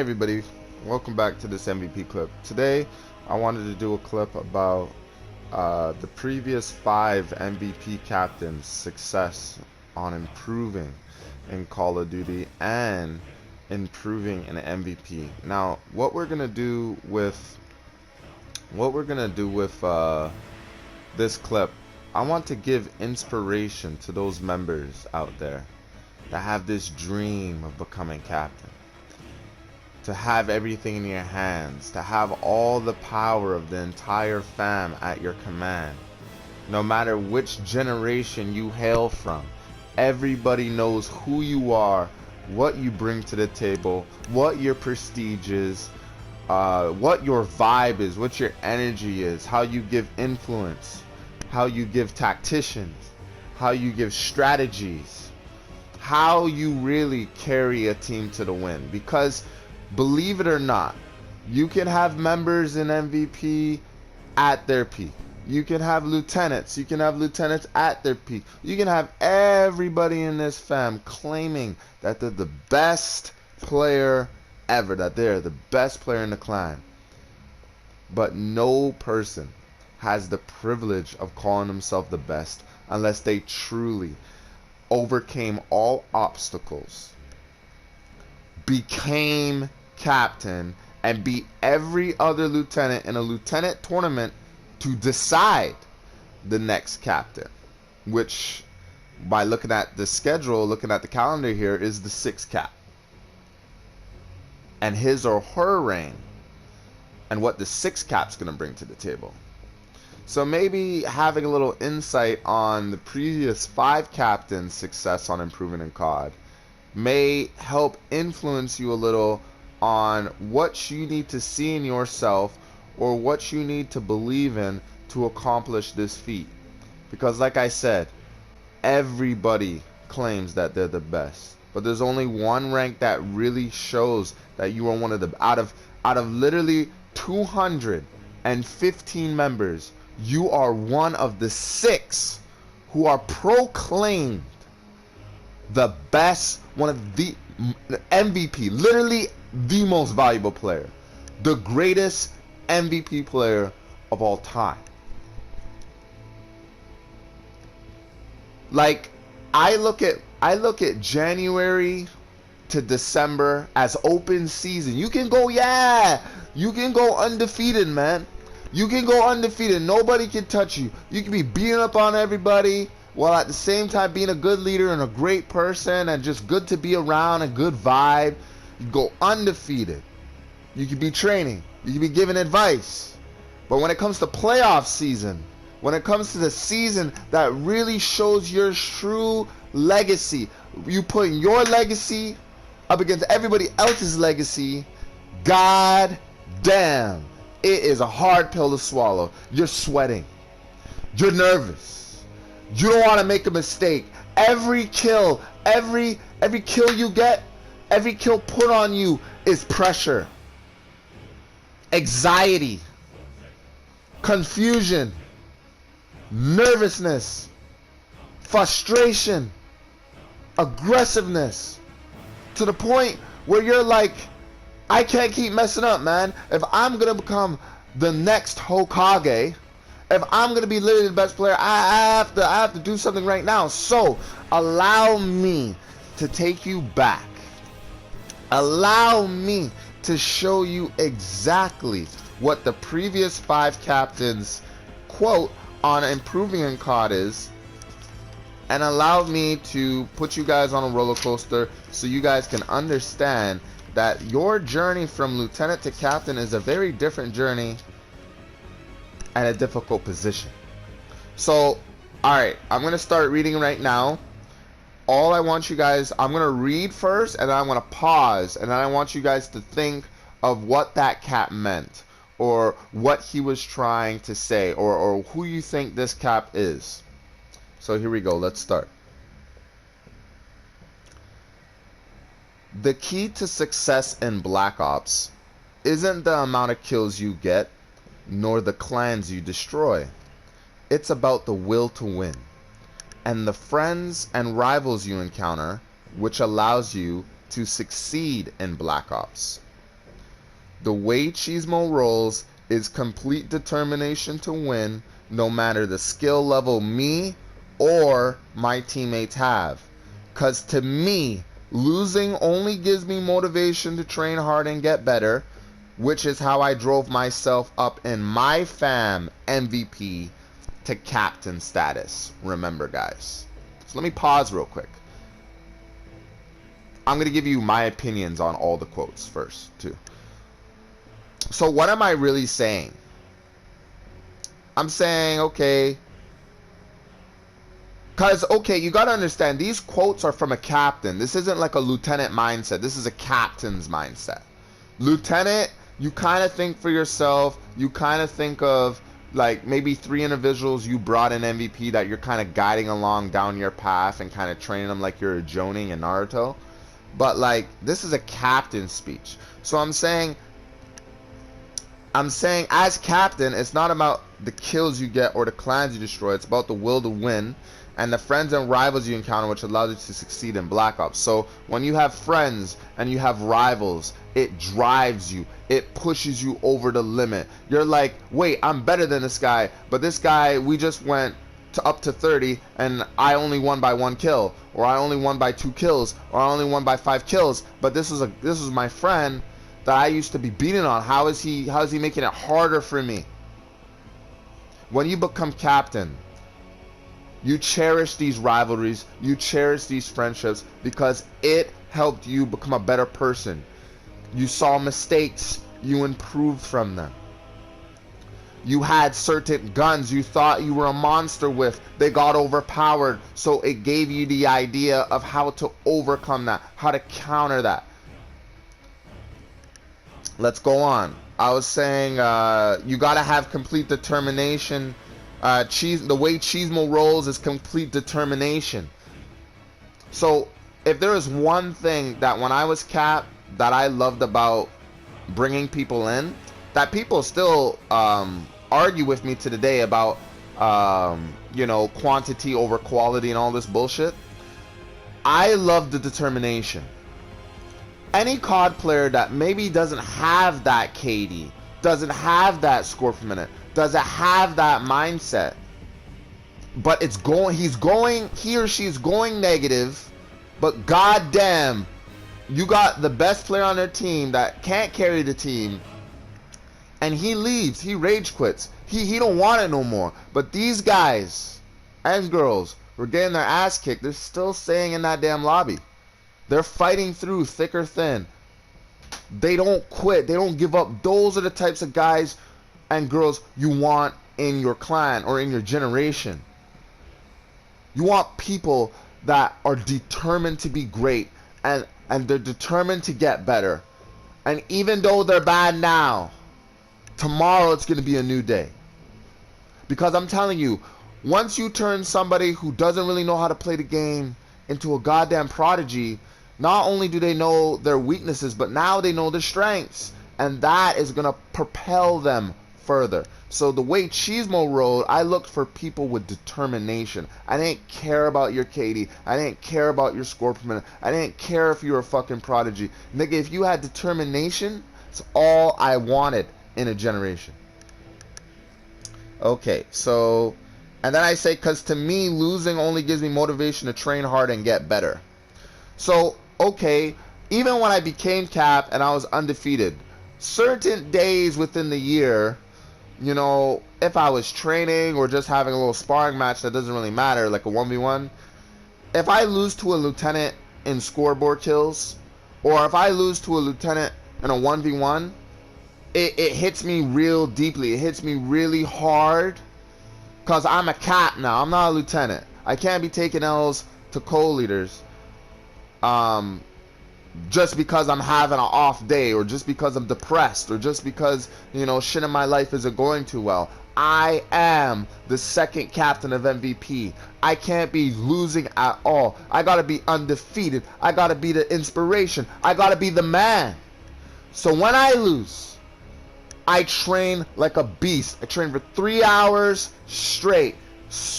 everybody, welcome back to this MVP clip. Today I wanted to do a clip about the previous 5 MVP captains' success on improving in Call of Duty and improving in MVP. Now what we're gonna do with this clip, I want to give inspiration to those members out there that have this dream of becoming captain, to have everything in your hands, to have all the power of the entire fam at your command. No matter which generation you hail from, everybody knows who you are, what you bring to the table, what your prestige is, what your vibe is, what your energy is, how you give influence, how you give tacticians, how you give strategies, how you really carry a team to the win. Because believe it or not, you can have members in MVP at their peak. You can have lieutenants. You can have lieutenants at their peak. You can have everybody in this fam claiming that they're the best player ever, that they're the best player in the clan. But no person has the privilege of calling themselves the best unless they truly overcame all obstacles, became captain, and beat every other lieutenant in a lieutenant tournament to decide the next captain, which, by looking at the schedule, looking at the calendar here, is the 6th cap. And his or her reign, and what the 6th cap's going to bring to the table. So maybe having a little insight on the previous 5 captains' success on improving in COD may help influence you a little on what you need to see in yourself or what you need to believe in to accomplish this feat. Because like I said, everybody claims that they're the best, but there's only one rank that really shows that you are one of the out of literally 215 members, you are one of the 6 who are proclaimed the best, one of the MVP, literally the most valuable player, the greatest MVP player of all time. Like, I look at January to December as open season. You can go, you can go undefeated, man. You can go undefeated. Nobody can touch you. You can be beating up on everybody while at the same time being a good leader and a great person and just good to be around, a good vibe. You go undefeated. You can be training. You can be giving advice. But when it comes to playoff season, when it comes to the season that really shows your true legacy, you put your legacy up against everybody else's legacy, god damn, it is a hard pill to swallow. You're sweating. You're nervous. You don't want to make a mistake. Every kill, every kill you get, every kill put on you is pressure, anxiety, confusion, nervousness, frustration, aggressiveness, to the point where you're like, I can't keep messing up, man. If I'm gonna become the next Hokage, if I'm gonna be literally the best player, I have to do something right now. So allow me to take you back. Allow me to show you exactly what the previous 5 captains quote on improving in COD is, and allow me to put you guys on a roller coaster so you guys can understand that your journey from lieutenant to captain is a very different journey and a difficult position. So, alright, I'm going to start reading right now. All I want you guys, I'm going to read first, and then I'm going to pause, and then I want you guys to think of what that cap meant, or what he was trying to say, or who you think this cap is. So here we go, let's start. The key to success in Black Ops isn't the amount of kills you get, nor the clans you destroy. It's about the will to win, and the friends and rivals you encounter, which allows you to succeed in Black Ops. The way cheesemo rolls is complete determination to win, no matter the skill level me or my teammates have. Because to me, losing only gives me motivation to train hard and get better, which is how I drove myself up in my fam MVP to captain status. Remember, guys. So let me pause real quick. I'm going to give you my opinions on all the quotes first, too. So what am I really saying? I'm saying, okay, because, okay, you got to understand, these quotes are from a captain. This isn't like a lieutenant mindset. This is a captain's mindset. Lieutenant, you kind of think for yourself. You kind of think of, like, maybe 3 individuals you brought in MVP that you're kind of guiding along down your path and kind of training them like you're a Jonin in Naruto. But, like, this is a captain's speech. So I'm saying as captain, it's not about the kills you get or the clans you destroy. It's about the will to win and the friends and rivals you encounter, which allows you to succeed in Black Ops. So when you have friends and you have rivals, it drives you. It pushes you over the limit. You're like, wait, I'm better than this guy, but this guy, we just went to up to 30 and I only won by 1 kill, or I only won by 2 kills, or I only won by 5 kills. But this is my friend that I used to be beating on. How is he making it harder for me? When you become captain, you cherish these rivalries, you cherish these friendships because it helped you become a better person. You saw mistakes, you improved from them. You had certain guns you thought you were a monster with. They got overpowered, so it gave you the idea of how to overcome that, how to counter that. Let's go on. I was saying you got to have complete determination. The way cheesemo rolls is complete determination. So if there is one thing that when I was cap that I loved about bringing people in, that people still argue with me to the day about you know, quantity over quality and all this bullshit. I love the determination. Any COD player that maybe doesn't have that KD, doesn't have that score per minute, doesn't have that mindset, but he or she's going negative, but goddamn, you got the best player on their team that can't carry the team, and he leaves, he rage quits, he don't want it no more. But these guys and girls were getting their ass kicked, they're still staying in that damn lobby. They're fighting through thick or thin. They don't quit. They don't give up. Those are the types of guys and girls you want in your clan or in your generation. You want people that are determined to be great and they're determined to get better. And even though they're bad now, tomorrow it's going to be a new day. Because I'm telling you, once you turn somebody who doesn't really know how to play the game into a goddamn prodigy, not only do they know their weaknesses, but now they know their strengths. And that is going to propel them further. So the way cheesemo rolled, I looked for people with determination. I didn't care about your KD. I didn't care about your score per minute. I didn't care if you were a fucking prodigy. Nigga, if you had determination, it's all I wanted in a generation. Okay, so, and then I say, because to me, losing only gives me motivation to train hard and get better. So, okay, even when I became cap and I was undefeated, certain days within the year, you know, if I was training or just having a little sparring match that doesn't really matter, like a 1v1, if I lose to a lieutenant in scoreboard kills, or if I lose to a lieutenant in a 1v1, it hits me real deeply. It hits me really hard because I'm a cap now. I'm not a lieutenant. I can't be taking L's to co-leaders just because I'm having an off day, or just because I'm depressed, or just because, you know, shit in my life isn't going too well. I am the second captain of MVP. I can't be losing at all. I gotta be undefeated. I gotta be the inspiration. I gotta be the man. So when I lose, I train like a beast. I train for 3 hours straight,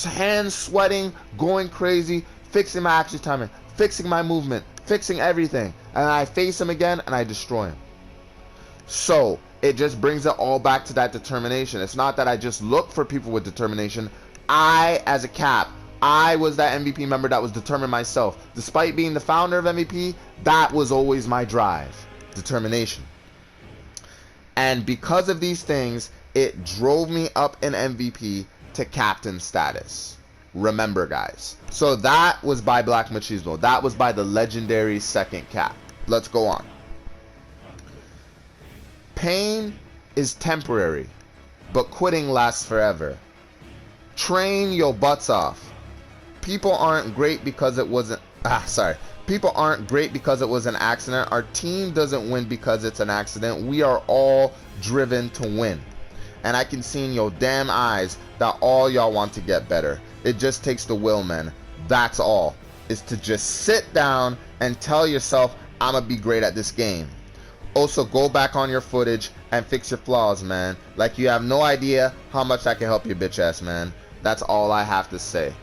hands sweating, going crazy, fixing my action timing, fixing my movement, fixing everything, and I face him again and I destroy him. So it just brings it all back to that determination. It's not that I just look for people with determination. I, as a cap, I was that MVP member that was determined myself. Despite being the founder of MVP, that was always my drive. Determination. And because of these things, it drove me up in MVP to captain status. Remember, guys. So that was by Black Machismo. That was by the legendary second cap. Let's go on. Pain is temporary, but quitting lasts forever. Train your butts off. People aren't great because it wasn't... People aren't great because it was an accident. Our team doesn't win because it's an accident. We are all driven to win. And I can see in your damn eyes that all y'all want to get better. It just takes the will, man. That's all. Is to just sit down and tell yourself, I'm gonna be great at this game. Also, go back on your footage and fix your flaws, man. Like you have no idea how much that can help your bitch ass, man. That's all I have to say.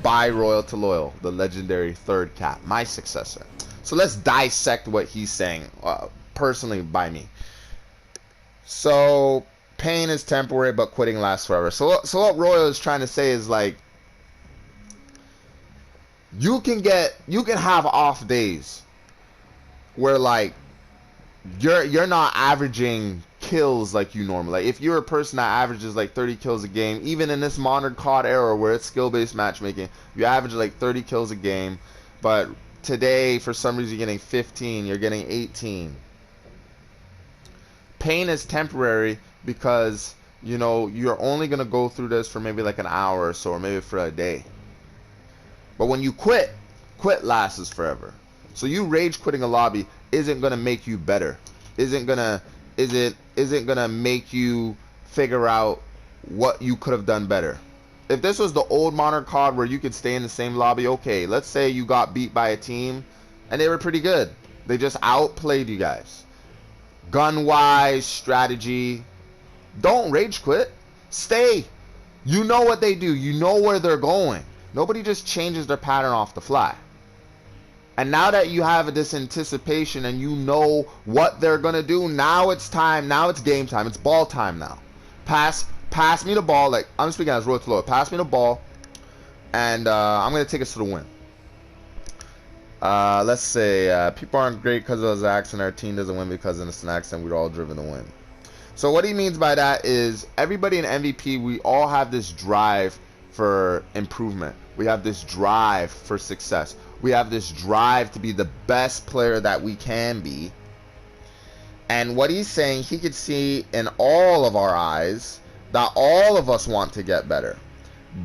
By Royal to Loyal, the legendary third cap, my successor. So let's dissect what he's saying, personally by me. So pain is temporary, but quitting lasts forever. So what Royal is trying to say is like, you can have off days where like you're not averaging kills like you normally. Like if you're a person that averages like 30 kills a game, even in this modern COD era where it's skill-based matchmaking, you average like 30 kills a game, but today for some reason you're getting 15, you're getting 18. Pain is temporary because, you know, you're only going to go through this for maybe like an hour or so, or maybe for a day. But when you quit lasts forever. So you rage quitting a lobby isn't going to make you better. Isn't going to make you figure out what you could have done better. If this was the old modern COD where you could stay in the same lobby, okay, let's say you got beat by a team and they were pretty good. They just outplayed you guys. Gun-wise, strategy. Don't rage quit. Stay. You know what they do. You know where they're going. Nobody just changes their pattern off the fly. And now that you have this anticipation and you know what they're going to do, now it's time. Now it's game time. It's ball time now. Pass me the ball. Like, I'm speaking as Road to Low. Pass me the ball. And I'm going to take us to the win. Let's say people aren't great because it was an accident. Our team doesn't win because it's an accident. We're all driven to win. So what he means by that is everybody in MVP, we all have this drive for improvement. We have this drive for success. We have this drive to be the best player that we can be. And what he's saying, he could see in all of our eyes that all of us want to get better.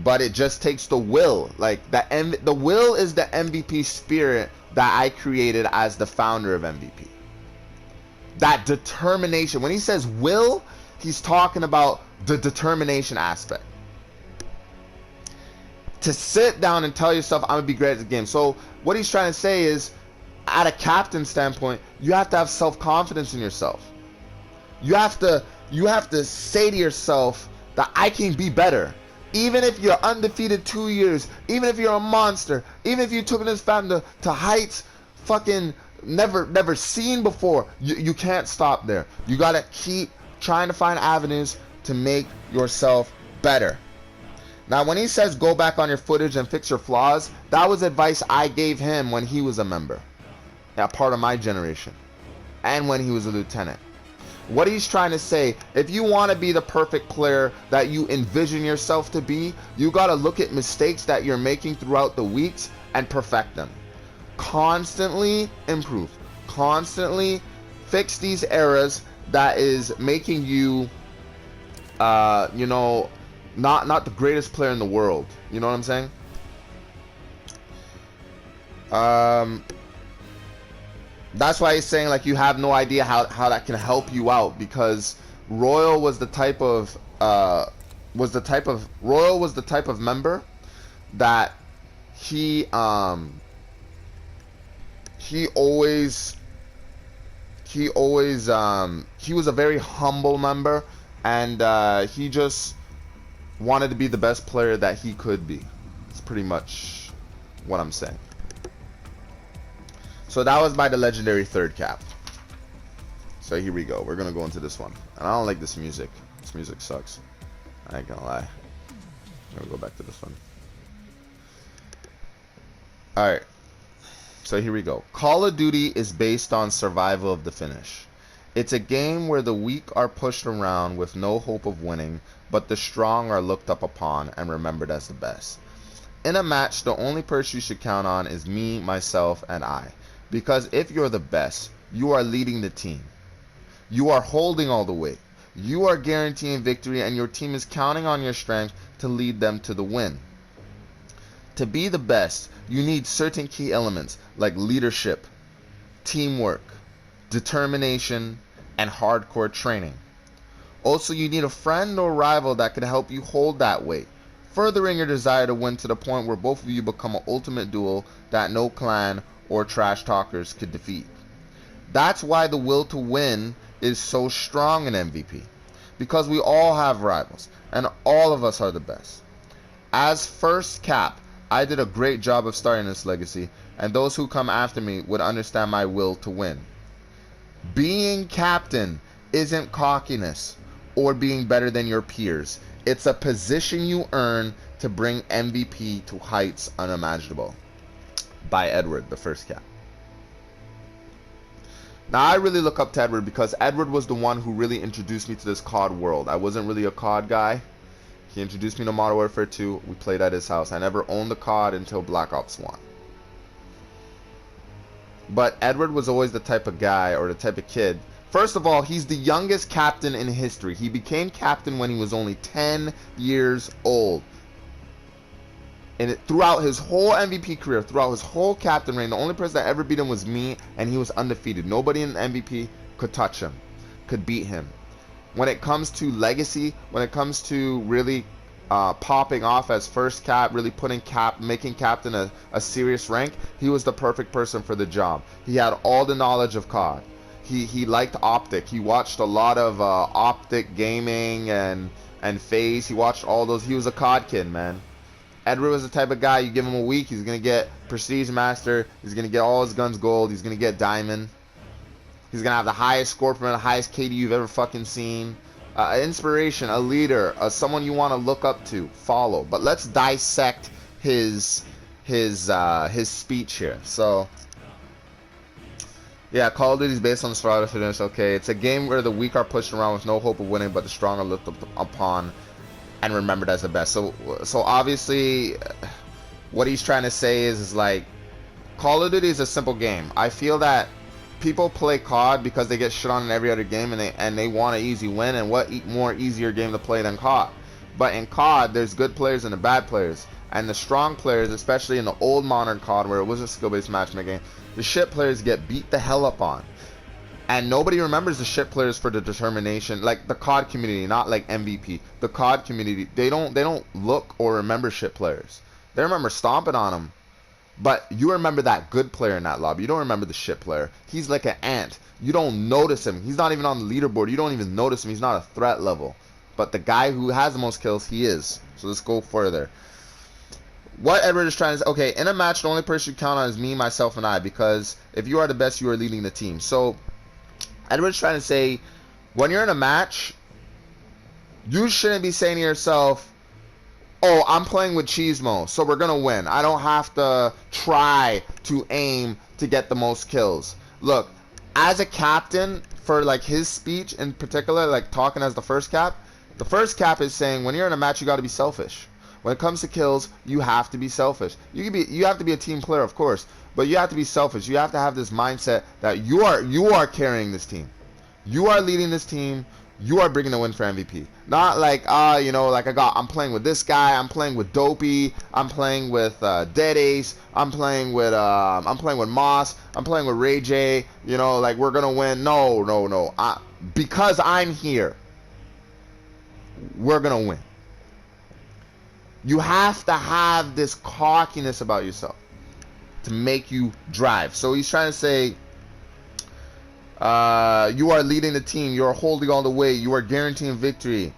But it just takes the will. Like the will is the MVP spirit that I created as the founder of MVP. That determination. When he says will, he's talking about the determination aspect. To sit down and tell yourself, I'm going to be great at the game. So what he's trying to say is, at a captain standpoint, you have to have self-confidence in yourself. You have to say to yourself that I can be better. Even if you're undefeated 2 years, even if you're a monster, even if you took this fam to heights fucking never seen before, you can't stop there. You got to keep trying to find avenues to make yourself better. Now, when he says go back on your footage and fix your flaws, that was advice I gave him when he was a member. That part of my generation. And when he was a lieutenant. What he's trying to say, if you want to be the perfect player that you envision yourself to be, you got to look at mistakes that you're making throughout the weeks and perfect them. Constantly improve. Constantly fix these errors that is making you, you know, not the greatest player in the world. You know what I'm saying? That's why he's saying like you have no idea how that can help you out, because Royal was the type of member that he was a very humble member, and he just wanted to be the best player that he could be. It's pretty much what I'm saying. So that was by the legendary third cap. So here we go. We're gonna go into this one, and I don't like this music. This music sucks. I ain't gonna lie. I'm gonna go back to this one. All right. So here we go. Call of Duty is based on survival of the finish. It's a game where the weak are pushed around with no hope of winning, but the strong are looked up upon and remembered as the best. In a match, the only person you should count on is me, myself, and I. Because if you're the best, you are leading the team. You are holding all the weight. You are guaranteeing victory, and your team is counting on your strength to lead them to the win. To be the best, you need certain key elements like leadership, teamwork, determination, and hardcore training. Also, you need a friend or rival that can help you hold that weight, furthering your desire to win to the point where both of you become an ultimate duel that no clan or trash talkers could defeat. That's why the will to win is so strong in MVP, because we all have rivals, and all of us are the best. As first cap, I did a great job of starting this legacy, and those who come after me would understand my will to win. Being captain isn't cockiness or being better than your peers. It's a position you earn to bring MVP to heights unimaginable. By Edward, the first cap. Now, I really look up to Edward because Edward was the one who really introduced me to this COD world. I wasn't really a COD guy. He introduced me to Modern Warfare 2. We played at his house. I never owned the COD until Black Ops 1. But Edward was always the type of guy or the type of kid. First of all, he's the youngest captain in history. He became captain when he was only 10 years old. And throughout his whole MVP career, throughout his whole captain reign, the only person that ever beat him was me, and he was undefeated. Nobody in the MVP could touch him, could beat him. When it comes to legacy, when it comes to really popping off as first cap, really making captain a serious rank, he was the perfect person for the job. He had all the knowledge of COD. He liked Optic. He watched a lot of Optic gaming and FaZe. He watched all those. He was a COD kid, man. Edward was the type of guy, you give him a week, he's going to get Prestige Master, he's going to get all his guns gold, he's going to get Diamond. He's going to have the highest Scorpion, the highest KD you've ever fucking seen. Inspiration, a leader, someone you want to look up to, follow. But let's dissect his speech here. So, yeah, Call of Duty is based on the survival of the finish. Okay, it's a game where the weak are pushed around with no hope of winning, but the strong are looked upon and remembered as the best. So obviously, what he's trying to say is like, Call of Duty is a simple game. I feel that people play COD because they get shit on in every other game, and they want an easy win, and what more easier game to play than COD? But in COD, there's good players and the bad players, and the strong players, especially in the old modern COD where it was a skill-based matchmaking, the shit players get beat the hell up on. And nobody remembers the shit players for the determination, like the COD community, not like MVP. The COD community, they don't look or remember shit players. They remember stomping on them. But you remember that good player in that lobby. You don't remember the shit player. He's like an ant. You don't notice him. He's not even on the leaderboard. You don't even notice him. He's not a threat level. But the guy who has the most kills, he is. So let's go further. What Edward is trying to say, okay, in a match, the only person you count on is me, myself, and I. Because if you are the best, you are leading the team. So Edward's trying to say, when you're in a match, you shouldn't be saying to yourself, oh, I'm playing with cheesemo, so we're going to win. I don't have to try to aim to get the most kills. Look, as a captain, for like his speech in particular, like talking as the first cap is saying when you're in a match, you got to be selfish. When it comes to kills, you have to be selfish. You have to be a team player, of course, but you have to be selfish. You have to have this mindset that you are carrying this team. You are leading this team. You are bringing the win for MVP. Not like, I'm playing with this guy. I'm playing with Dopey. I'm playing with Dead Ace. I'm playing with Moss. I'm playing with Ray J. Like we're gonna win. No. Because I'm here, we're gonna win. You have to have this cockiness about yourself to make you drive. So he's trying to say, you are leading the team, you are holding all the weight, you are guaranteeing victory,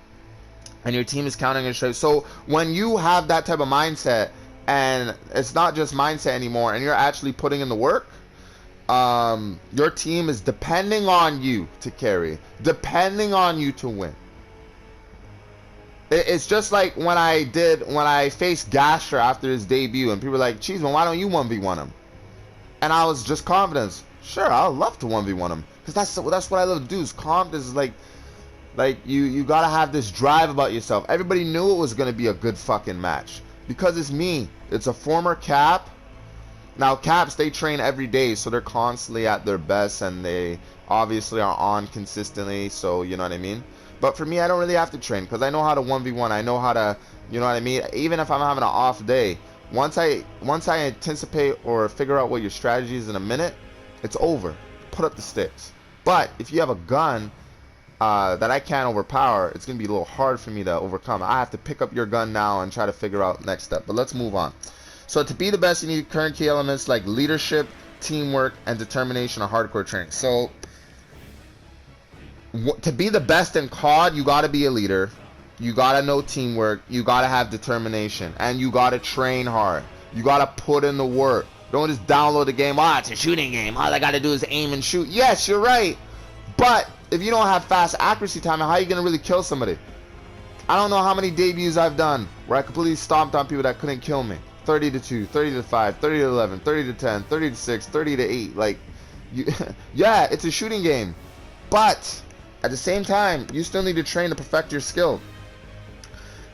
and your team is counting on your strength. So when you have that type of mindset, and it's not just mindset anymore, and you're actually putting in the work, your team is depending on you to carry, depending on you to win. It's just like when I faced Gasher after his debut, and people were like, Cheesemo, why don't you 1v1 him? And I was just confident. Sure, I'd love to 1v1 him, because that's what I love to do. Is confidence. Is like you gotta have this drive about yourself. Everybody knew it was gonna be a good fucking match because it's me. It's a former Cap. Now Caps, they train every day, so they're constantly at their best, and they obviously are on consistently. So you know what I mean. But for me, I don't really have to train because I know how to 1v1. I know how to, you know what I mean. Even if I'm having an off day, once I anticipate or figure out what your strategy is in a minute, it's over. Put up the sticks. But if you have a gun that I can't overpower, it's gonna be a little hard for me to overcome. I have to pick up your gun now and try to figure out next step. But let's move on. So to be the best, you need current key elements like leadership, teamwork, and determination or hardcore training. So to be the best in COD, you gotta be a leader. You gotta know teamwork. You gotta have determination, and you gotta train hard. You gotta put in the work. Don't just download the game. Oh, it's a shooting game. All I gotta do is aim and shoot. Yes, you're right. But if you don't have fast accuracy time, how are you gonna really kill somebody? I don't know how many debuts I've done where I completely stomped on people that couldn't kill me. 30-2, 30-5, 30-11, 30-10, 30-6, 30-8. Like, yeah, it's a shooting game, but at the same time, you still need to train to perfect your skill.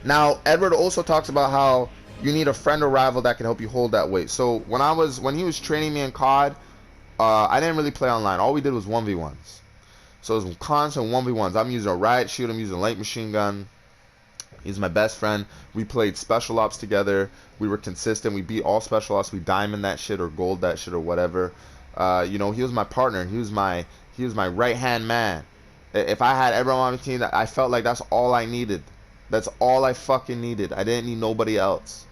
Now, Edward also talks about how you need a friend or rival that can help you hold that weight. So when he was training me in COD, I didn't really play online. All we did was 1v1s. So it was constant 1v1s. I'm using a riot shield. I'm using a light machine gun. He's my best friend. We played special ops together. We were consistent. We beat all special ops. We diamond that shit or gold that shit or whatever. You know, he was my partner. He was my right hand man. If I had everyone on my team, I felt like that's all I needed. That's all I fucking needed. I didn't need nobody else.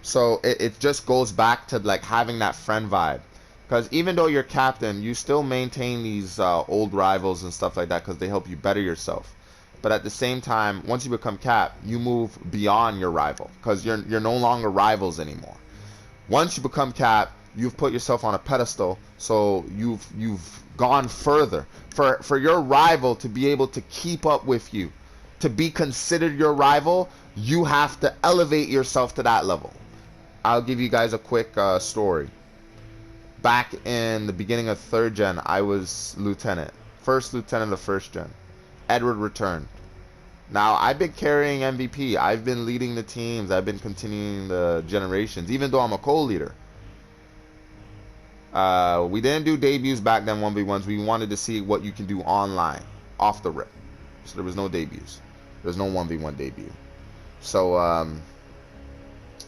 So it just goes back to like having that friend vibe. Because even though you're captain, you still maintain these old rivals and stuff like that because they help you better yourself. But at the same time, once you become cap, you move beyond your rival because you're no longer rivals anymore. Once you become cap, you've put yourself on a pedestal, so you've gone further. For your rival to be able to keep up with you, to be considered your rival, you have to elevate yourself to that level. I'll give you guys a quick story. Back in the beginning of 3rd gen, I was lieutenant. First lieutenant of 1st gen. Edward returned. Now, I've been carrying MVP. I've been leading the teams. I've been continuing the generations, even though I'm a co-leader. We didn't do debuts back then, 1v1s. We wanted to see what you can do online, off the rip. So there was no debuts. There's no 1v1 debut. So,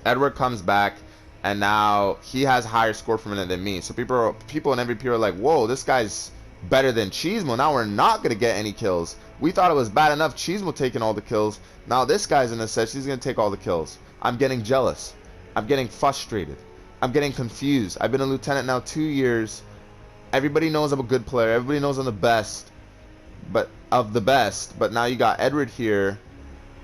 Edward comes back, and now he has higher score per minute than me. So people in MVP are like, whoa, this guy's better than Cheesemo. Now we're not going to get any kills. We thought it was bad enough Cheesemo taking all the kills. Now this guy's in a set. He's going to take all the kills. I'm getting jealous. I'm getting frustrated. I'm getting confused. I've been a lieutenant now 2 years. Everybody knows I'm a good player. Everybody knows I'm the best. But of the best. But now you got Edward here.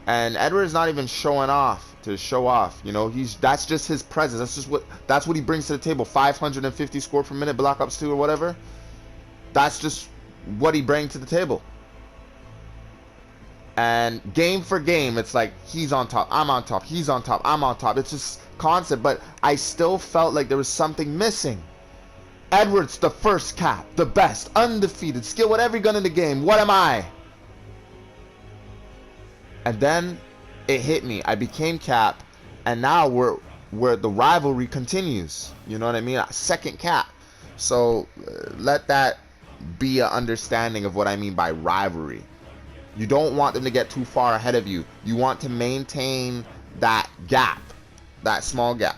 And Edward's not even showing off to show off. You know, that's just his presence. That's what he brings to the table. 550 score per minute, Black Ops 2 or whatever. That's just what he brings to the table. And game for game, it's like he's on top, I'm on top, he's on top, I'm on top. It's just constant, but I still felt like there was something missing. Edward's the first cap, the best, undefeated, skill with every gun in the game. What am I? And then it hit me. I became cap, and now we're the rivalry continues. You know what I mean? Second cap. So let that be an understanding of what I mean by rivalry. You don't want them to get too far ahead of you. You want to maintain that gap, that small gap.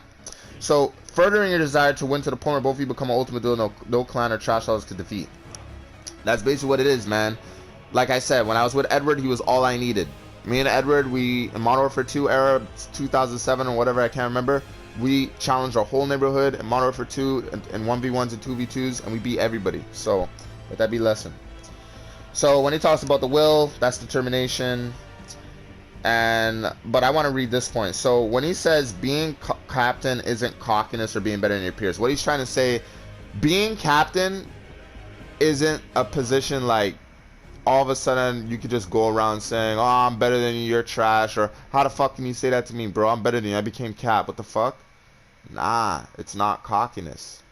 So furthering your desire to win to the point where both of you become an ultimate duel, no clan or trash house to defeat. That's basically what it is, man. Like I said, when I was with Edward, he was all I needed. Me and Edward, we in Modern Warfare 2 era, 2007 or whatever, I can't remember. We challenged our whole neighborhood in Modern Warfare 2 and 1v1s and 2v2s, and we beat everybody. So let that be a lesson. So when he talks about the will, that's determination. But I want to read this point. So when he says being captain isn't cockiness or being better than your peers, what he's trying to say Being captain isn't a position like all of a sudden you could just go around saying, oh, I'm better than you, you're trash, or how the fuck can you say that to me, bro? I'm better than you, I became cap. What the fuck? Nah, it's not cockiness.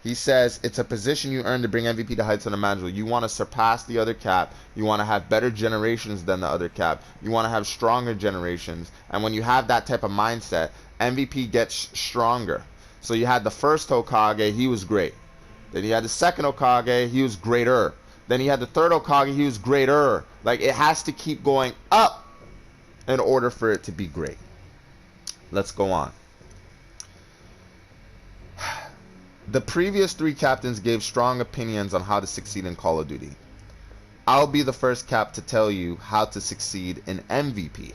He says it's a position you earn to bring MVP to heights unimaginable. You want to surpass the other cap. You want to have better generations than the other cap. You want to have stronger generations. And when you have that type of mindset, MVP gets stronger. So you had the first Hokage, he was great. Then you had the second Hokage, he was greater. Then you had the third Hokage, he was greater. Like, it has to keep going up in order for it to be great. Let's go on. The previous 3 captains gave strong opinions on how to succeed in Call of Duty. I'll be the first cap to tell you how to succeed in MVP.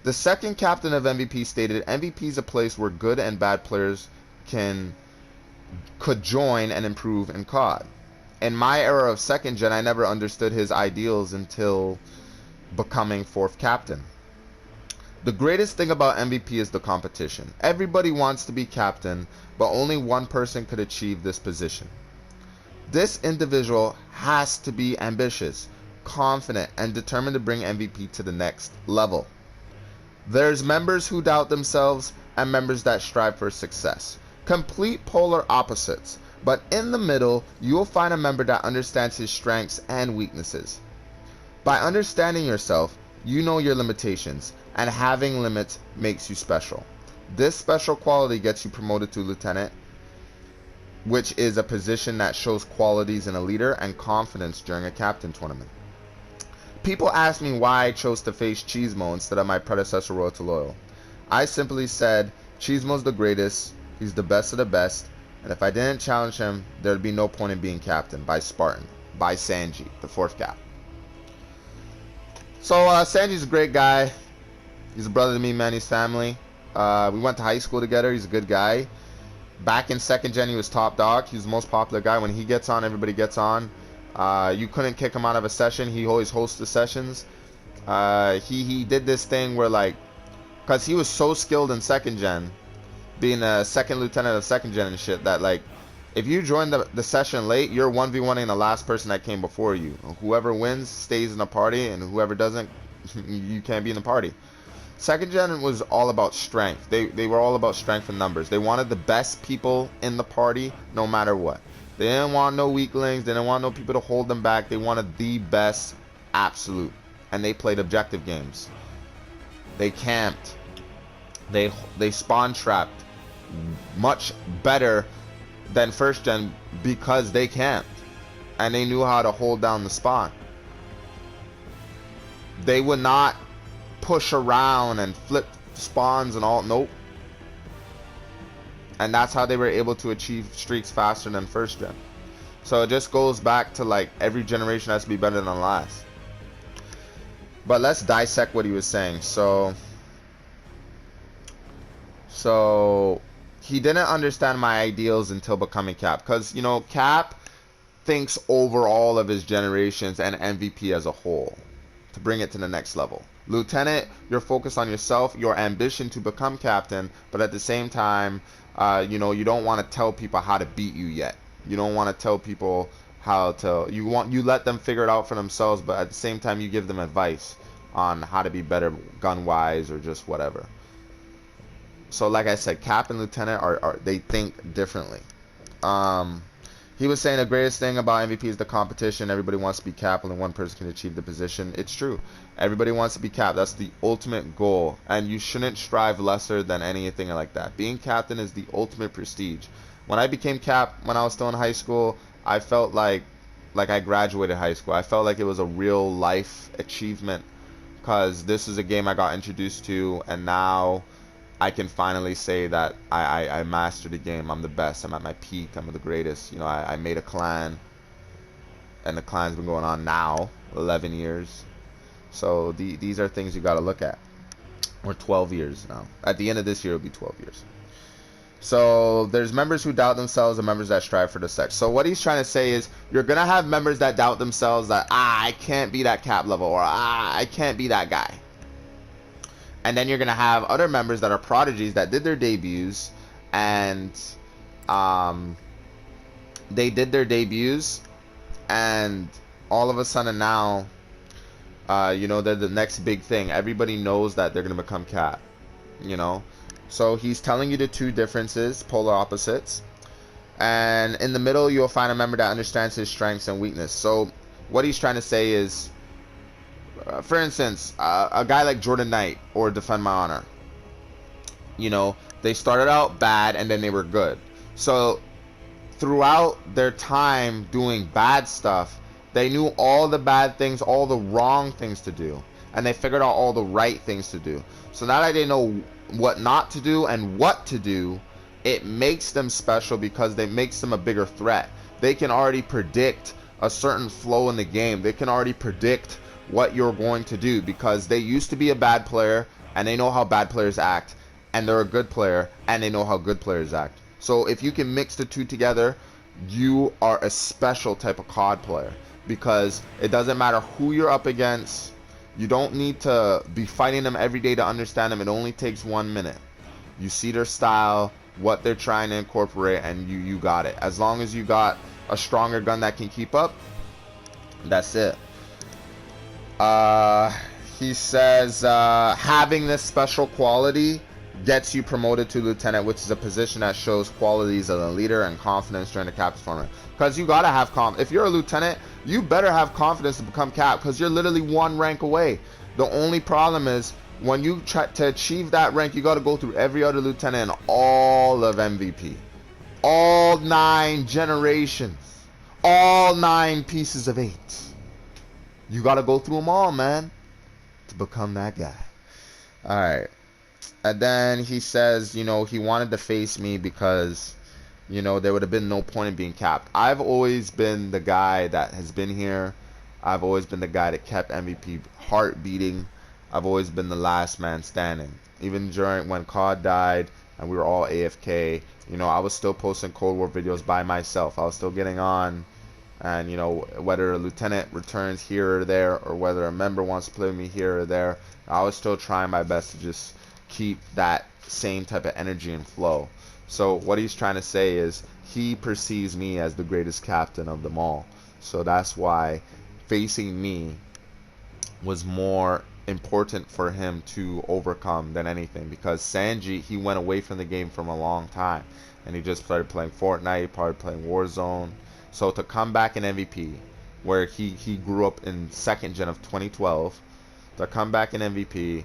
The second captain of MVP stated MVP is a place where good and bad players could join and improve in COD. In my era of second gen, I never understood his ideals until becoming 4th captain. The greatest thing about MVP is the competition. Everybody wants to be captain, but only one person could achieve this position. This individual has to be ambitious, confident, and determined to bring MVP to the next level. There's members who doubt themselves and members that strive for success. Complete polar opposites, but in the middle, you will find a member that understands his strengths and weaknesses. By understanding yourself, you know your limitations, and having limits makes you special. This special quality gets you promoted to lieutenant, which is a position that shows qualities in a leader and confidence during a captain tournament. People ask me why I chose to face Cheesemo instead of my predecessor Royal to Loyal. I simply said, Cheesemo's the greatest, he's the best of the best, and if I didn't challenge him, there'd be no point in being captain. By Spartan, by Sanji, the 4th cap. So Sanji's a great guy. He's a brother to me, man. He's family. We went to high school together. He's a good guy. Back in second gen, he was top dog. He was the most popular guy. When he gets on, everybody gets on. You couldn't kick him out of a session. He always hosts the sessions. He did this thing where, like, because he was so skilled in second gen, being a second lieutenant of second gen and shit, that, like, if you join the session late, you're 1v1ing the last person that came before you. Whoever wins stays in the party, and whoever doesn't, you can't be in the party. Second gen was all about strength. They were all about strength and numbers. They wanted the best people in the party no matter what. They didn't want no weaklings. They didn't want no people to hold them back. They wanted the best absolute. And they played objective games. They camped. They spawn trapped much better than first gen because they camped. And they knew how to hold down the spawn. They would not push around and flip spawns and all. Nope. And that's how they were able to achieve streaks faster than first gen. So it just goes back to, like, every generation has to be better than the last. But let's dissect what he was saying. So he didn't understand my ideals until becoming cap, because, you know, cap thinks over all of his generations and MVP as a whole to bring it to the next level. Lieutenant, you're focused on yourself, your ambition to become captain, but at the same time, you know, you don't want to tell people how to beat you yet. You don't want to tell people how to, you let them figure it out for themselves, but at the same time you give them advice on how to be better gun wise or just whatever. So like I said, cap and lieutenant they think differently. He was saying the greatest thing about MVP is the competition. Everybody wants to be cap, only one person can achieve the position. It's true. Everybody wants to be cap. That's the ultimate goal, and you shouldn't strive lesser than anything like that. Being captain is the ultimate prestige. When I became cap when I was still in high school, I felt like I graduated high school. I felt like it was a real life achievement, because this is a game I got introduced to, and now I can finally say that I mastered the game. I'm the best. I'm at my peak. I'm the greatest. You know, I made a clan, and the clan's been going on now 11 years. So these are things you got to look at. We're 12 years now. At the end of this year, it'll be 12 years. So there's members who doubt themselves and members that strive for the sex. So what he's trying to say is, you're going to have members that doubt themselves, that, I can't be that cap level, or I can't be that guy. And then you're going to have other members that are prodigies that did their debuts and they did their debuts, and all of a sudden now, you know, they're the next big thing. Everybody knows that they're going to become Cap, you know. So he's telling you the two differences, polar opposites. And in the middle, you'll find a member that understands his strengths and weakness. So what he's trying to say is, for instance, a guy like Jordan Knight or Defend My Honor, you know, they started out bad and then they were good. So throughout their time doing bad stuff, they knew all the bad things, all the wrong things to do, and they figured out all the right things to do. So now that they know what not to do and what to do, it makes them special because it makes them a bigger threat. They can already predict a certain flow in the game. They can already predict what you're going to do because they used to be a bad player and they know how bad players act, and they're a good player and they know how good players act. So if you can mix the two together, you are a special type of COD player because it doesn't matter who you're up against. You don't need to be fighting them every day to understand them. It only takes 1 minute. You see their style, what they're trying to incorporate, and you got it. As long as you got a stronger gun that can keep up, that's it. He says having this special quality gets you promoted to lieutenant, which is a position that shows qualities of a leader and confidence during the captain's tournament. Because you gotta have if you're a lieutenant, you better have confidence to become cap, because you're literally 1 rank away. The only problem is when you try to achieve that rank, you gotta go through every other lieutenant and all of MVP, all 9 generations, all 9 pieces of 8. You gotta go through them all, man, to become that guy. All right. And then he says, you know, he wanted to face me because, you know, there would have been no point in being capped. I've always been the guy that has been here. I've always been the guy that kept MVP heart beating. I've always been the last man standing. Even during when COD died and we were all AFK, you know, I was still posting Cold War videos by myself. I was still getting on, and, you know, whether a lieutenant returns here or there, or whether a member wants to play with me here or there, I was still trying my best to just keep that same type of energy and flow. So what he's trying to say is he perceives me as the greatest captain of them all. So that's why facing me was more important for him to overcome than anything, because Sanji, he went away from the game from a long time and he just started playing Fortnite, started playing Warzone. So to come back in MVP, where he grew up in 2nd gen of 2012, to come back in MVP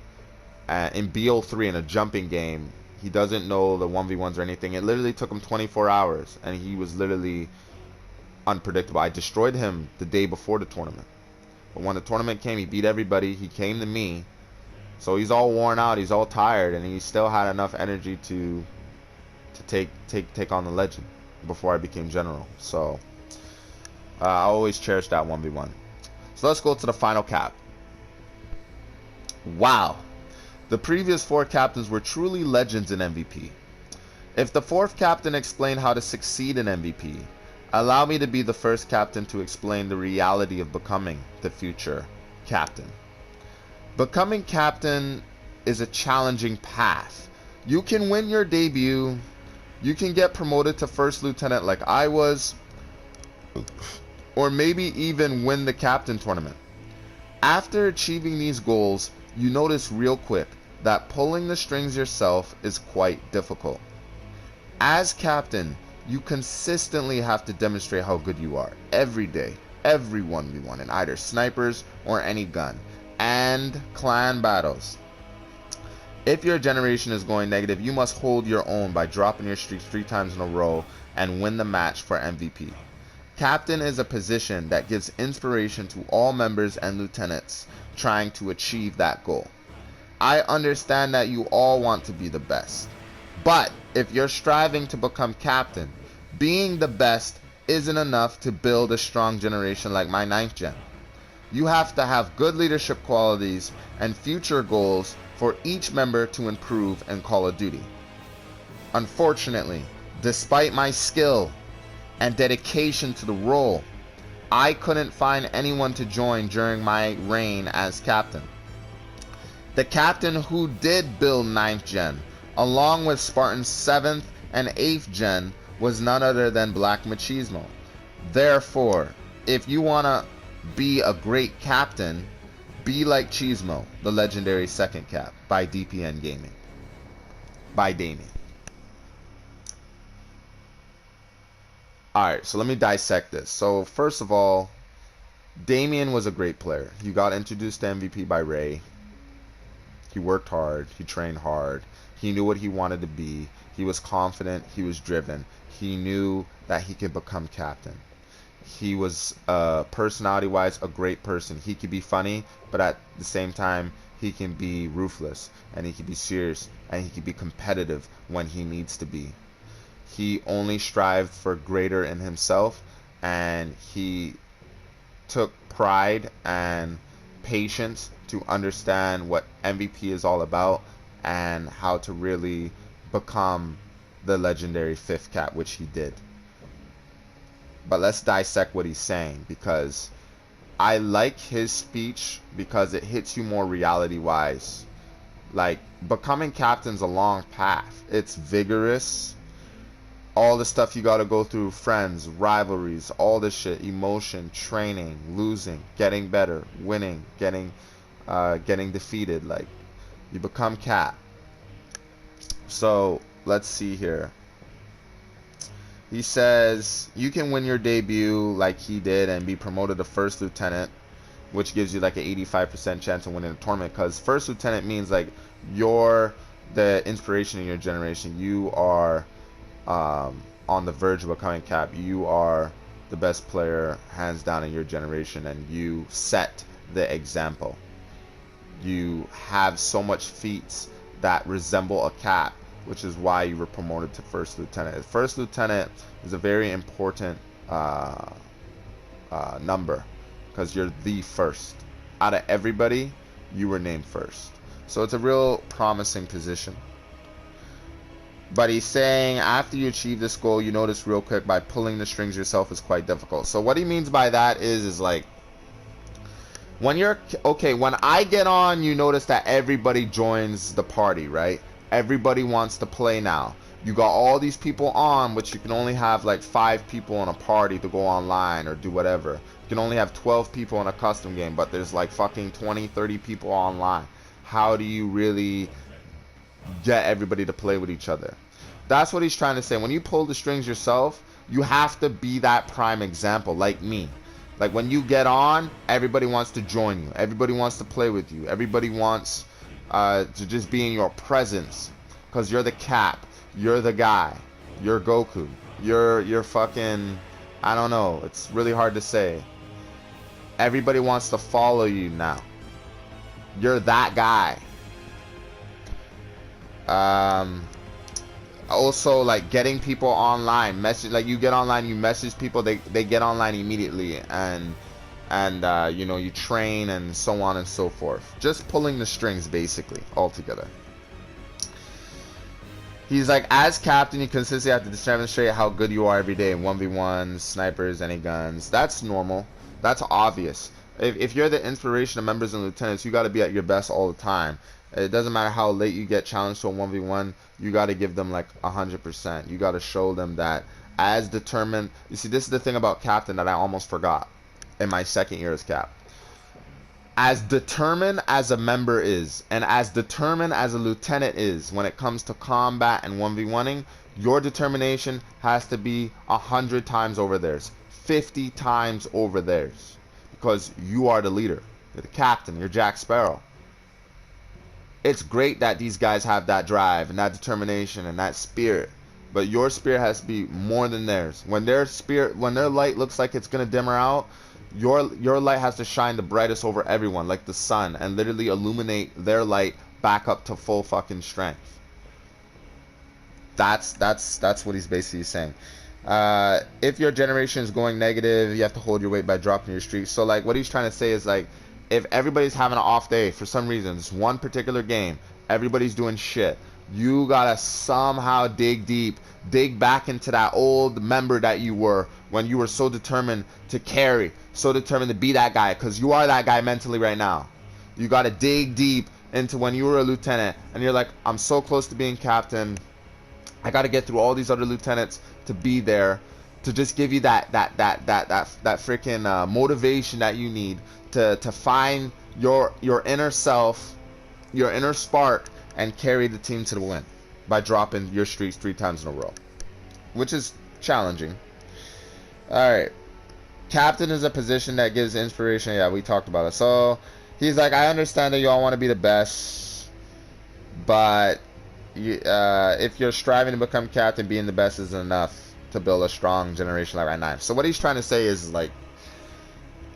in BO3 in a jumping game, he doesn't know the 1v1s or anything. It literally took him 24 hours and he was literally unpredictable. I destroyed him the day before the tournament, but when the tournament came, he beat everybody. He came to me, so he's all worn out, he's all tired, and he still had enough energy to take on the legend before I became general. So I always cherish that 1v1. So let's go to the final cap. Wow. The previous 4 captains were truly legends in MVP. If the 4th captain explained how to succeed in MVP, allow me to be the first captain to explain the reality of becoming the future captain. Becoming captain is a challenging path. You can win your debut, you can get promoted to 1st lieutenant like I was, or maybe even win the captain tournament. After achieving these goals, you notice real quick that pulling the strings yourself is quite difficult. As captain, you consistently have to demonstrate how good you are every day, every 1v1 in either snipers or any gun, and clan battles. If your generation is going negative, you must hold your own by dropping your streaks 3 times in a row and win the match for MVP. Captain is a position that gives inspiration to all members and lieutenants trying to achieve that goal. I understand that you all want to be the best, but if you're striving to become captain, being the best isn't enough to build a strong generation like my 9th gen. You have to have good leadership qualities and future goals for each member to improve in Call of Duty. Unfortunately, despite my skill and dedication to the role, I couldn't find anyone to join during my reign as captain. The captain who did build 9th gen, along with Spartan's 7th and 8th gen, was none other than Black Machismo. Therefore, if you want to be a great captain, be like Cheesemo, the legendary second cap, by DPN Gaming. By Damien. Alright, so let me dissect this. So, first of all, Damien was a great player. He got introduced to MVP by Ray. He worked hard. He trained hard. He knew what he wanted to be. He was confident. He was driven. He knew that he could become captain. He was, personality-wise, a great person. He could be funny, but at the same time, he can be ruthless, and he can be serious, and he can be competitive when he needs to be. He only strived for greater in himself, and he took pride and patience to understand what MVP is all about and how to really become the legendary fifth cap, which he did. But let's dissect what he's saying, because I like his speech because it hits you more reality-wise. Like, becoming captain's a long path. It's vigorous. All the stuff you gotta go through, friends, rivalries, all this shit, emotion, training, losing, getting better, winning, getting defeated. Like, you become cap. So, let's see here. He says, you can win your debut like he did and be promoted to first lieutenant, which gives you like an 85% chance of winning a tournament, because first lieutenant means like you're the inspiration in your generation. You are on the verge of becoming cap. You are the best player hands down in your generation, and you set the example. You have so much feats that resemble a cap, which is why you were promoted to first lieutenant. First lieutenant is a very important number, because you're the first. Out of everybody, you were named first. So it's a real promising position. But he's saying after you achieve this goal, you notice real quick by pulling the strings yourself is quite difficult. So what he means by that is like, when you're, okay, when I get on, you notice that everybody joins the party, right? Everybody wants to play now. You got all these people on, but you can only have like 5 people in a party to go online or do whatever. You can only have 12 people in a custom game, but there's like fucking 20, 30 people online. How do you really get everybody to play with each other? That's what he's trying to say. When you pull the strings yourself, you have to be that prime example, like me. Like when you get on, everybody wants to join you. Everybody wants to play with you. Everybody wants to just be in your presence, because you're the cap. You're the guy. You're Goku. You're fucking, I don't know. It's really hard to say. Everybody wants to follow you now. You're that guy. Also, like getting people online, message, like you get online, you message people, they get online immediately, and you know, you train and so on and so forth. Just pulling the strings basically altogether. He's like, as captain, you consistently have to demonstrate how good you are every day in 1v1s, snipers, any guns. That's normal. That's obvious. If you're the inspiration of members and lieutenants, you got to be at your best all the time. It doesn't matter how late you get challenged to a 1v1, you got to give them like 100%. You got to show them that as determined. You see, this is the thing about captain that I almost forgot in my second year as cap. As determined as a member is, and as determined as a lieutenant is when it comes to combat and 1v1ing, your determination has to be 100 times over theirs, 50 times over theirs, because you are the leader. You're the captain. You're Jack Sparrow. It's great that these guys have that drive and that determination and that spirit, but your spirit has to be more than theirs. When their light looks like it's gonna dimmer out, your light has to shine the brightest over everyone, like the sun, and literally illuminate their light back up to full fucking strength. That's what he's basically saying. If your generation is going negative, you have to hold your weight by dropping your streak. So like what he's trying to say is like, if everybody's having an off day for some reason, it's one particular game, everybody's doing shit, you gotta somehow dig deep, dig back into that old member that you were when you were so determined to carry, so determined to be that guy, because you are that guy mentally right now. You gotta dig deep into when you were a lieutenant and you're like, I'm so close to being captain, I got to get through all these other lieutenants to be there, to just give you that freaking motivation that you need to find your inner self, your inner spark, and carry the team to the win by dropping your streaks 3 times in a row, which is challenging. All right, captain is a position that gives inspiration. Yeah, we talked about it. So he's like, I understand that you all want to be the best, but if you're striving to become captain, being the best isn't enough to build a strong generation like right. So what he's trying to say is, like,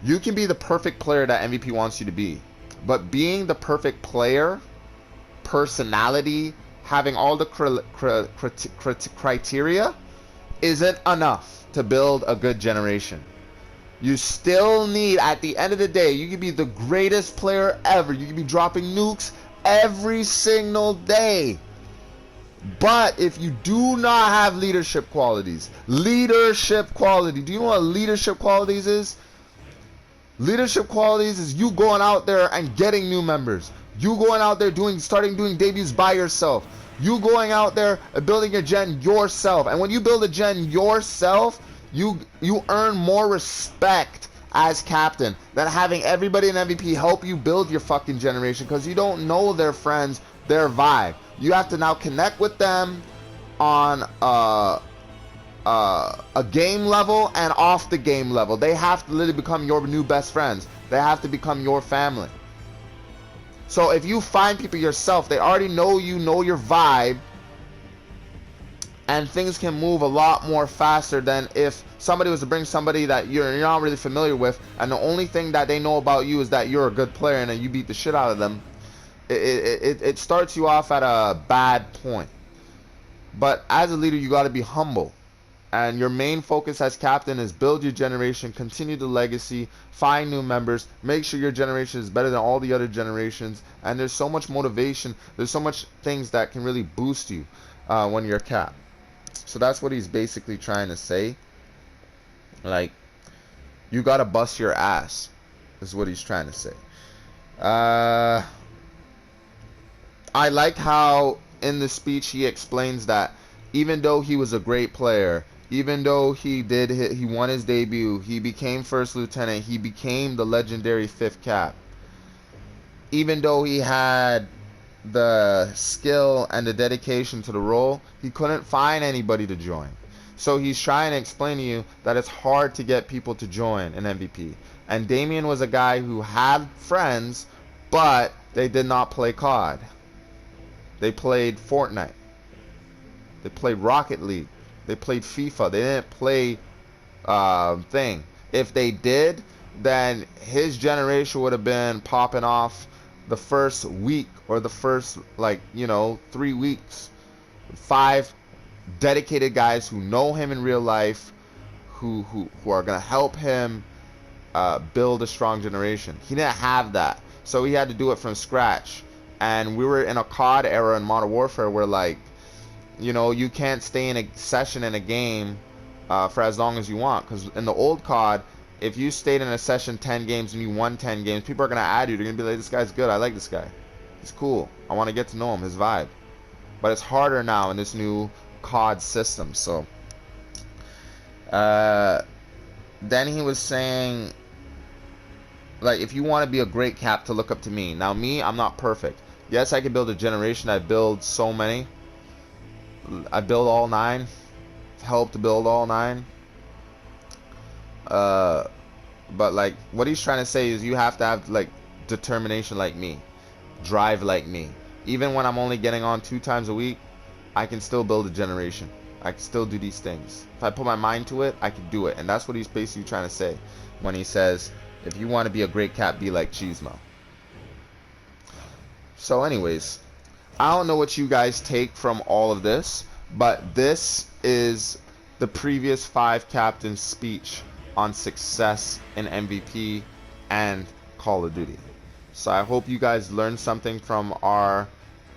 you can be the perfect player that MVP wants you to be, but being the perfect player, personality, having all the criteria isn't enough to build a good generation. You still need, at the end of the day, you can be the greatest player ever. You can be dropping nukes every single day. But if you do not have leadership qualities, do you know what leadership qualities is? Leadership qualities is you going out there and getting new members. You going out there starting doing debuts by yourself. You going out there and building your gen yourself. And when you build a gen yourself, you earn more respect as captain than having everybody in MVP help you build your fucking generation, because you don't know their friends, their vibe. You have to now connect with them on a game level and off the game level. They have to literally become your new best friends. They have to become your family. So if you find people yourself, they already know you, know your vibe, and things can move a lot more faster than if somebody was to bring somebody that you're not really familiar with, and the only thing that they know about you is that you're a good player and then you beat the shit out of them. It starts you off at a bad point. But as a leader, you got to be humble. And your main focus as captain is build your generation, continue the legacy, find new members, make sure your generation is better than all the other generations. And there's so much motivation. There's so much things that can really boost you when you're cap. So that's what he's basically trying to say. Like, you got to bust your ass is what he's trying to say. I like how in the speech he explains that even though he was a great player, even though he won his debut, he became first lieutenant, he became the legendary 5th cap, even though he had the skill and the dedication to the role, he couldn't find anybody to join. So he's trying to explain to you that it's hard to get people to join an MVP. And Damien was a guy who had friends, but they did not play COD. They played Fortnite. They played Rocket League. They played FIFA. They didn't play thing. If they did, then his generation would have been popping off the first week or the first 3 weeks. 5 dedicated guys who know him in real life, who are gonna help him build a strong generation. He didn't have that, so he had to do it from scratch. And we were in a COD era in Modern Warfare where, you can't stay in a session in a game for as long as you want. Because in the old COD, if you stayed in a session 10 games and you won 10 games, people are going to add you. They're going to be like, this guy's good. I like this guy. He's cool. I want to get to know him, his vibe. But it's harder now in this new COD system. So, then he was saying, if you want to be a great cap, to look up to me. Now, me, I'm not perfect. Yes, I can build a generation. I build so many. I build all 9. Helped to build all 9. But what he's trying to say is you have to have determination like me, drive like me. Even when I'm only getting on 2 times a week, I can still build a generation. I can still do these things. If I put my mind to it, I can do it. And that's what he's basically trying to say when he says, if you want to be a great cap, be like Cheesemo. So anyways, I don't know what you guys take from all of this, but this is the previous 5 captains' speech on success in MVP and Call of Duty. So I hope you guys learned something from our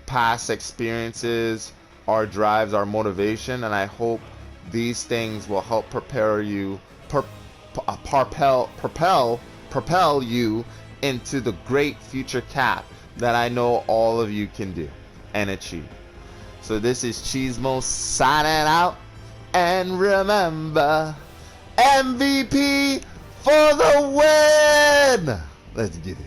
past experiences, our drives, our motivation, and I hope these things will help propel you into the great future cap that I know all of you can do and achieve. So this is Cheesemo signing out. And remember, MVP for the win! Let's get it.